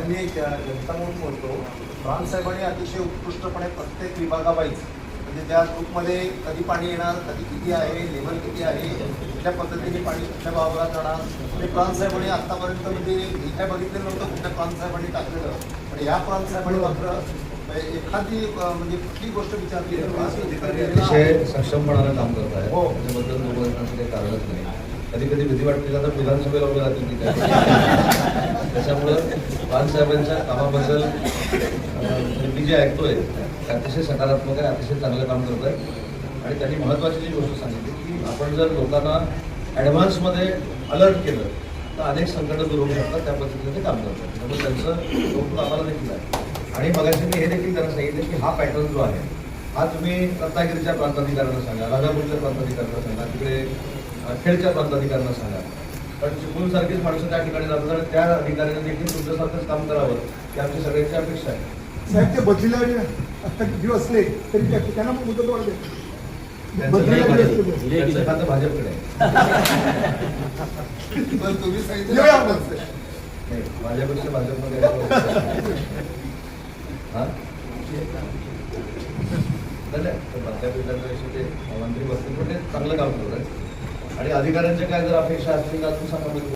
मी एक जनता म्हणून बोलतो. साहेबांनी अतिशय उत्कृष्टपणे प्रत्येक विभागाबाईज म्हणजे त्या ग्रुपमध्ये कधी पाणी येणार, कधी किती आहे, लेवल किती आहे, कुठल्या पद्धतीने पाणी कुठल्या भागात जाणार ते साहेबांनी आत्तापर्यंत म्हणजे मी काय बघितलेलं नव्हतं कुठल्या साहेबांनी टाकलेलं. पण या साहेबांनी मात्र एखादी म्हणजे कुठली गोष्ट विचारली अतिशय सक्षमपणानं काम करत आहे. हो, त्याच्याबद्दल लोकांचं काही कारणच नाही. कधी कधी भीती वाटते तर विधानसभेला उभे राहतील की काय. त्याच्यामुळं साहेबांच्या कामाबद्दल मी जे ऐकतोय ते अतिशय सकारात्मक आहे, अतिशय चांगलं काम करत आहे. आणि त्यांनी महत्त्वाची जी गोष्ट सांगितली की आपण जर लोकांना ॲडव्हान्समध्ये अलर्ट केलं तर अनेक संकटं दूर होऊ शकतात. त्या पद्धतीने ते काम करतात. त्यामुळे त्यांचं लोक आम्हाला देखील आहे. आणि मगाशी मी हे देखील त्यांना सांगितलं की हा पॅटर्न जो आहे हा तुम्ही रत्नागिरीच्या प्रांताधिकाऱ्यांना सांगा, राजापूरच्या प्रांताधिकाऱ्यांना सांगा, तिकडे खेडच्या प्रांताधिकाऱ्यांना सांगा. पण चिपळूणसारखीच माणसं त्या ठिकाणी जातात आणि त्या अधिकाऱ्यांनी देखील तुमच्यासारखंच काम करावं ही आमची सगळ्यांची अपेक्षा आहे. साहेब ते बदलीला आता किती असले तरी त्यांना मुदत वाढते. त्यांचं खातं भाजपकडे आहे. तुम्ही सांगितलं नाही, माझ्यापेक्षा भाजपमध्ये हा ते मंत्री बसतील पण ते चांगलं काम करत आहेत. आणि अधिकाऱ्यांच्या काय जर अपेक्षा असतील तर अजून सांगा.